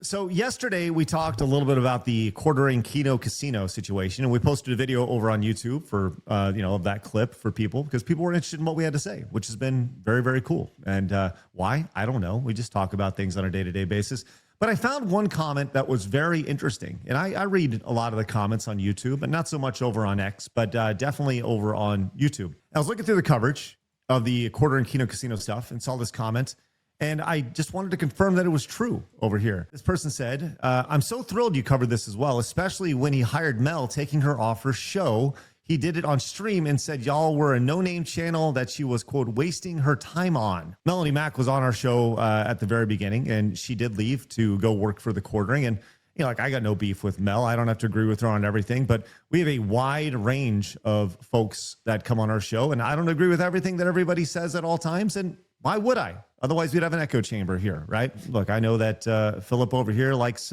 So yesterday we talked a little bit about the Quartering and Kino Casino situation, and we posted a video over on YouTube for of that clip for people because people were interested in what we had to say, which has been very, very cool. And why? I don't know. We just talk about things on a day-to-day basis. But I found one comment that was very interesting, and I read a lot of the comments on YouTube, and not so much over on X, but definitely over on YouTube. I was looking through the coverage of the Quartering and Kino Casino stuff and saw this comment. And I just wanted to confirm that it was true over here. This person said, I'm so thrilled you covered this as well, especially when he hired Mel, taking her off her show. He did it on stream and said y'all were a no-name channel that she was, quote, wasting her time on. Melanie Mack was on our show at the very beginning, and she did leave to go work for the Quartering. And, I got no beef with Mel. I don't have to agree with her on everything, but we have a wide range of folks that come on our show, and I don't agree with everything that everybody says at all times, and why would I? Otherwise, we'd have an echo chamber here, right? Look, I know that Philip over here likes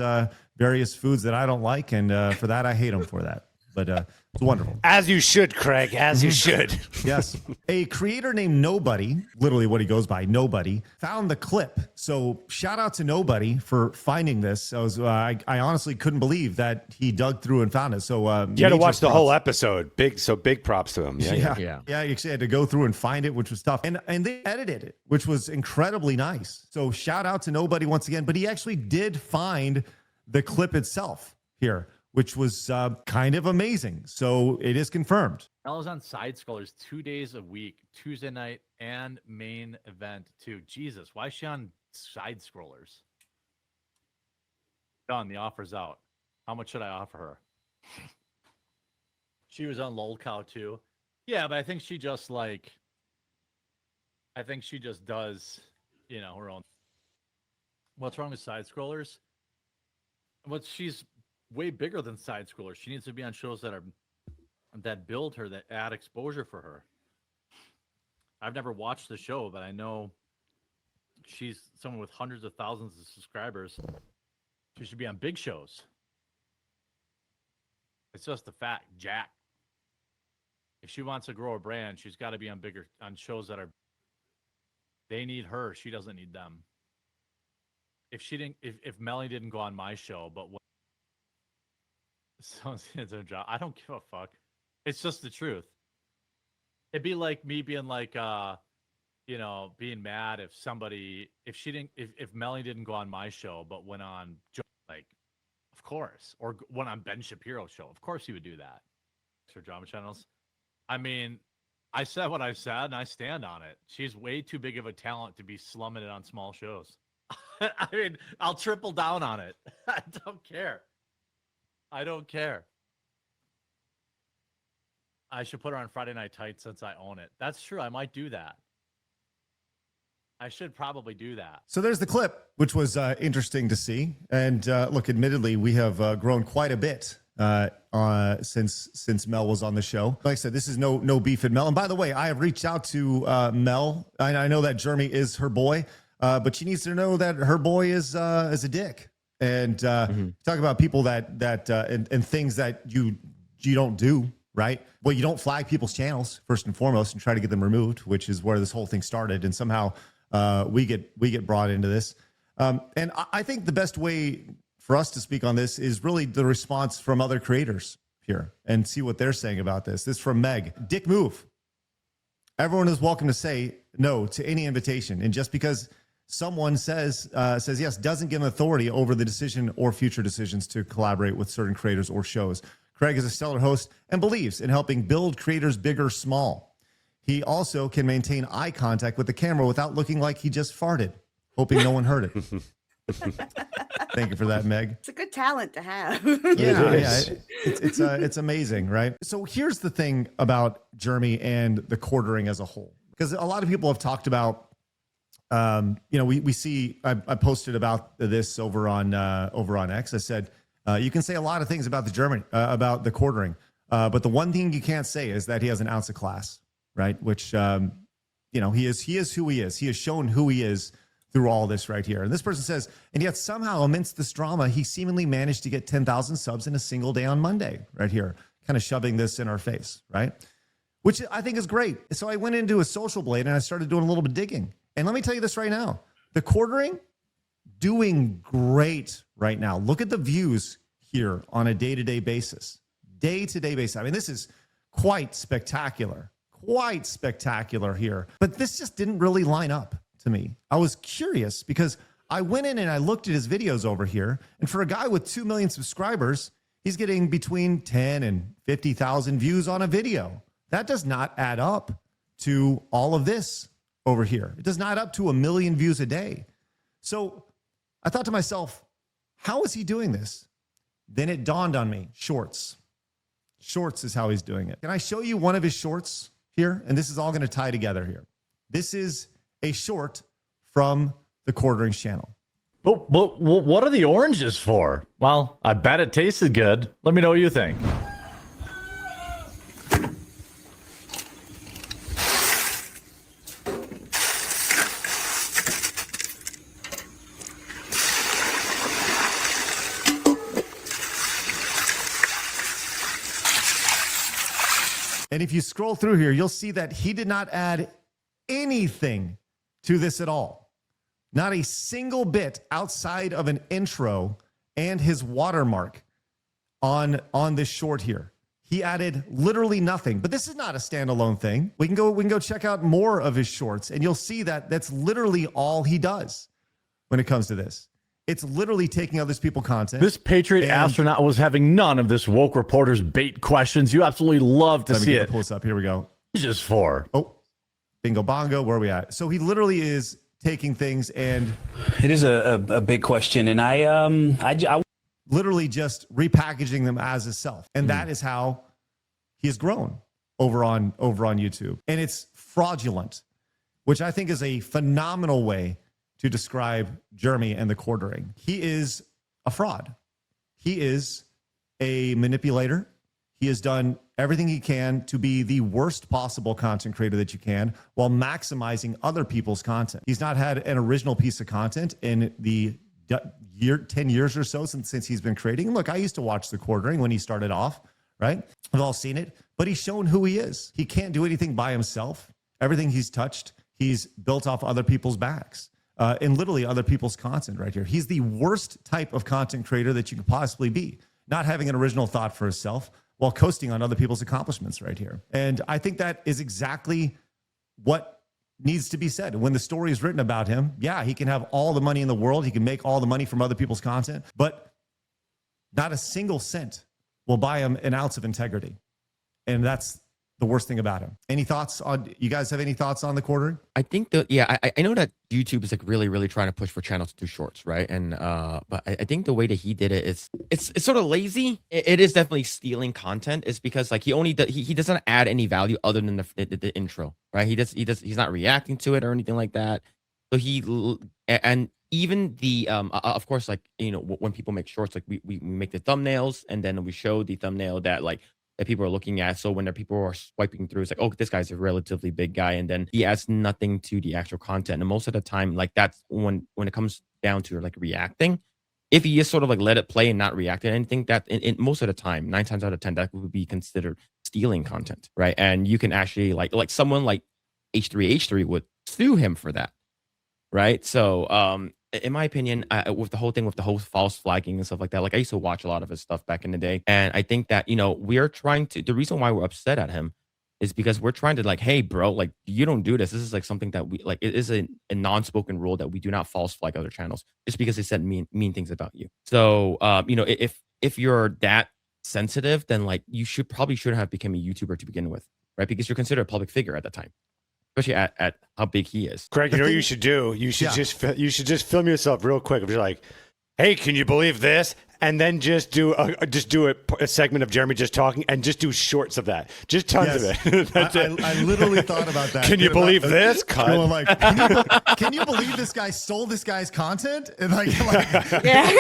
various foods that I don't like, and for that, I hate him for that. But it's wonderful. As you should, Craig, as you should. Yes. A creator named Nobody, literally what he goes by, Nobody, found the clip. So shout out to Nobody for finding this. I honestly couldn't believe that he dug through and found it. So you had to watch the whole episode. Big props to him. Yeah. He actually had to go through and find it, which was tough. And they edited it, which was incredibly nice. So shout out to Nobody once again. But he actually did find the clip itself here, which was kind of amazing. So it is confirmed. Mel is on Side Scrollers 2 days a week, Tuesday night and main event too. Jesus, why is she on Side Scrollers? Done, the offer's out. How much should I offer her? She was on Lol Cow too. Yeah, but I think she just does, her own. What's wrong with Side Scrollers? She's way bigger than Side Scrollers. She needs to be on shows that build her, that add exposure for her. I've never watched the show, but I know she's someone with hundreds of thousands of subscribers. She should be on big shows. It's just a fact, Jack. If she wants to grow a brand, she's got to be on shows that they need her. She doesn't need them. If Melanie didn't go on my show, but someone's in their job, I don't give a fuck. It's just the truth. It'd be like me being being mad if Melanie didn't go on my show but went on, of course, or went on Ben Shapiro's show. Of course he would do that. For drama channels. I mean, I said what I said and I stand on it. She's way too big of a talent to be slumming it on small shows. I mean, I'll triple down on it. I don't care. I should put her on Friday Night Tights since I own it. That's true. I might do that. I should probably do that. So there's the clip, which was interesting to see. And look, admittedly, we have grown quite a bit since Mel was on the show. Like I said, this is no beef at Mel. And by the way, I have reached out to Mel. I know that Jeremy is her boy, but she needs to know that her boy is a dick. And talk about people that and things that you don't do, right? Well, you don't flag people's channels first and foremost and try to get them removed, which is where this whole thing started. And somehow we get brought into this. And I think the best way for us to speak on this is really the response from other creators here and see what they're saying about this. This is from Meg. Dick move. Everyone is welcome to say no to any invitation, and just because someone says yes doesn't give an authority over the decision or future decisions to collaborate with certain creators or shows. Craig is a stellar host and believes in helping build creators big or small. He also can maintain eye contact with the camera without looking like he just farted, hoping no one heard it. Thank you for that, Meg. It's a good talent to have. It's amazing, right? So here's the thing about Jeremy and the Quartering as a whole, because a lot of people have talked about. We see. I posted about this over on X. I said you can say a lot of things about about the Quartering, but the one thing you can't say is that he has an ounce of class, right? Which he is who he is. He has shown who he is through all this right here. And this person says, and yet somehow amidst this drama, he seemingly managed to get 10,000 subs in a single day on Monday, right here, kind of shoving this in our face, right? Which I think is great. So I went into a social blade and I started doing a little bit of digging. And let me tell you this right now, the Quartering doing great right now. Look at the views here on a day-to-day basis. Day-to-day basis. I mean, this is quite spectacular here. But this just didn't really line up to me. I was curious because I went in and I looked at his videos over here, and for a guy with 2 million subscribers, he's getting between 10 and 50,000 views on a video. That does not add up to all of this over here. It does not add up to 1 million views a day. So I thought to myself, how is he doing this? Then it dawned on me, shorts. Shorts is how he's doing it. Can I show you one of his shorts here? And this is all going to tie together here. This is a short from the Quartering channel. But what are the oranges for? Well, I bet it tasted good. Let me know what you think. And if you scroll through here, you'll see that he did not add anything to this at all. Not a single bit outside of an intro and his watermark on this short here. He added literally nothing. But this is not a standalone thing. We can go check out more of his shorts, and you'll see that that's literally all he does when it comes to this. It's literally taking other people's content. This Patriot astronaut was having none of this woke reporter's bait questions. You absolutely love to see it. Pull this up. Here we go. Just for. Oh, bingo bongo. Where are we at? So he literally is taking things and. It is a big question. And I literally just repackaging them as himself. And that is how he has grown over on YouTube. And it's fraudulent, which I think is a phenomenal way to describe Jeremy and the Quartering. He is a fraud. He is a manipulator. He has done everything he can to be the worst possible content creator that you can while maximizing other people's content. He's not had an original piece of content in the 10 years or so since he's been creating. Look, I used to watch the Quartering when he started off, right? We've all seen it, but he's shown who he is. He can't do anything by himself. Everything he's touched, he's built off other people's backs. And literally other people's content right here. He's the worst type of content creator that you could possibly be, not having an original thought for himself while coasting on other people's accomplishments right here. And I think that is exactly what needs to be said. When the story is written about him, yeah, he can have all the money in the world. He can make all the money from other people's content, but not a single cent will buy him an ounce of integrity. And that's the worst thing about him. Any thoughts on, you guys have any thoughts on the Quartering? I think that, yeah, I know that YouTube is like really trying to push for channels to do shorts, right? And but I think the way that he did it is it's sort of lazy. It is definitely stealing content. It's because like he doesn't add any value other than the intro, right? He's not reacting to it or anything like that. So and even the of course, like, you know, when people make shorts, like we make the thumbnails and then we show the thumbnail that people are looking at. So when people are swiping through, it's like, oh, this guy's a relatively big guy. And then he adds nothing to the actual content. And most of the time, like that's when it comes down to like reacting, if he just sort of like let it play and not react to anything, that in most of the time, 9 times out of 10, that would be considered stealing content, right? And you can actually like someone like H3H3 would sue him for that, right? So in my opinion, with the whole false flagging and stuff like that, like I used to watch a lot of his stuff back in the day. And I think that, you know, the reason why we're upset at him is because we're trying to like, hey, bro, like you don't do this. This is like something that we like, it is a non-spoken rule that we do not false flag other channels just because they said mean things about you. So, you know, if you're that sensitive, then like you shouldn't have become a YouTuber to begin with, right? Because you're considered a public figure at the time. Especially at how big he is. Greg, you know what you should do? You should just film yourself real quick. If you're like, hey, can you believe this? And then just do a segment of Jeremy just talking and just do shorts of that. Just tons of it. That's it. I literally thought about that. Can you believe this? Cut. Going like, can you believe this guy stole this guy's content? And yeah.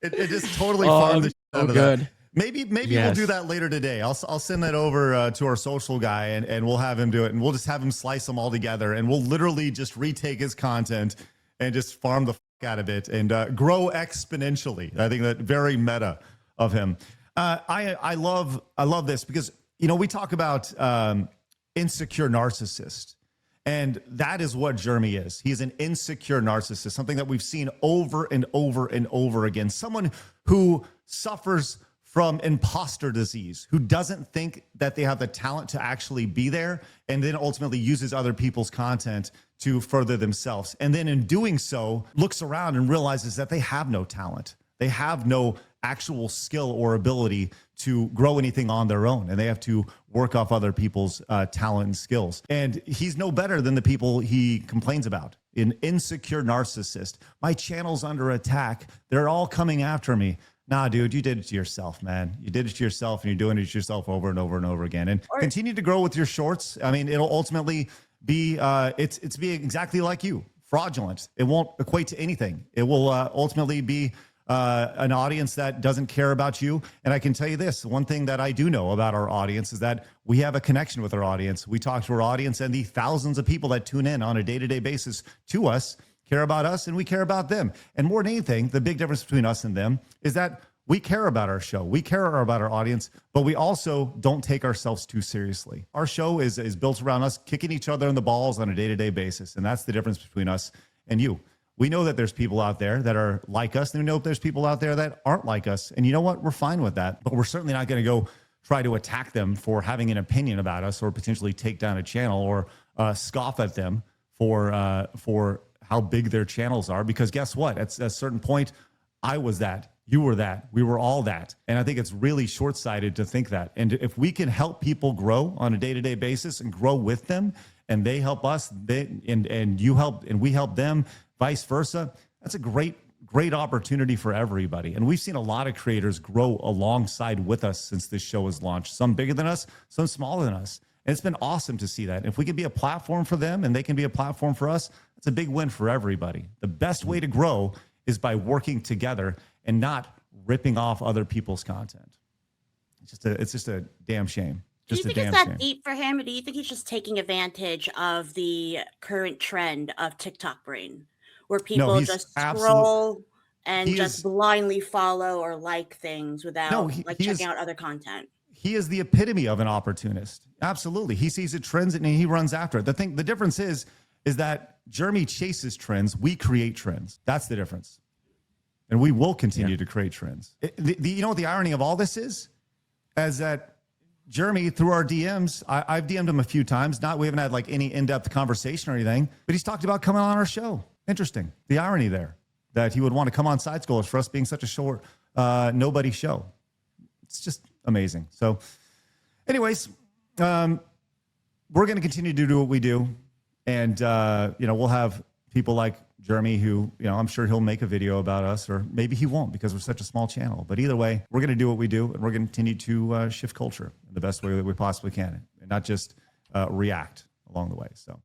it just totally farmed the shit out of good. that. Maybe Yes. we'll do that later today. I'll send that over to our social guy and we'll have him do it, and we'll just have him slice them all together, and we'll literally just retake his content and just farm the fuck out of it and grow exponentially. I think that very meta of him. I love this because, you know, we talk about insecure narcissist, And that is what Jeremy is. He's an insecure narcissist, something that we've seen over and over and over again. Someone who suffers from imposter disease, who doesn't think that they have the talent to actually be there, and then ultimately uses other people's content to further themselves. And then in doing so, looks around and realizes that they have no talent. They have no actual skill or ability to grow anything on their own, and they have to work off other people's talent and skills. And he's no better than the people he complains about. An insecure narcissist. My channel's under attack. They're all coming after me. Nah, dude, you did it to yourself, man. You did it to yourself, and you're doing it to yourself over and over and over again. And continue to grow with your shorts. I mean, it'll ultimately be it's be exactly like you, fraudulent. It won't equate to anything. It will ultimately be an audience that doesn't care about you. And I can tell you this, one thing that I do know about our audience is that we have a connection with our audience. We talk to our audience, and the thousands of people that tune in on a day-to-day basis to us care about us, and we care about them. And more than anything, the big difference between us and them is that we care about our show. We care about our audience, but we also don't take ourselves too seriously. Our show is built around us kicking each other in the balls on a day-to-day basis. And that's the difference between us and you. We know that there's people out there that are like us, and we know there's people out there that aren't like us. And you know what? We're fine with that, but we're certainly not going to go try to attack them for having an opinion about us, or potentially take down a channel, or scoff at them for how big their channels are. Because guess what? At a certain point, I was that, you were that, we were all that. And I think it's really short-sighted to think that. And if we can help people grow on a day-to-day basis and grow with them, and they help us, and you help, and we help them, vice versa, that's a great opportunity for everybody. And we've seen a lot of creators grow alongside with us since this show was launched. Some bigger than us, some smaller than us. And it's been awesome to see that. And if we can be a platform for them, and they can be a platform for us, it's a big win for everybody. The best way to grow is by working together and not ripping off other people's content. It's just a damn shame. Do you think it's that deep for him, or do you think he's just taking advantage of the current trend of TikTok brain, where people just scroll and just blindly follow or like things without checking out other content? He is the epitome of an opportunist. Absolutely. He sees the trends and he runs after it. The difference is that Jeremy chases trends. We create trends. That's the difference. And we will continue to create trends. You know what the irony of all this is that Jeremy, through our DMs, I've DM'd him a few times. We haven't had like any in-depth conversation or anything, but he's talked about coming on our show. Interesting. The irony there, that he would want to come on Side Scrollers for us being such a short, nobody show. It's just amazing. So anyways, we're going to continue to do what we do. And, we'll have people like Jeremy who, I'm sure he'll make a video about us, or maybe he won't because we're such a small channel. But either way, we're going to do what we do, and we're going to continue to shift culture in the best way that we possibly can, and not just react along the way. So.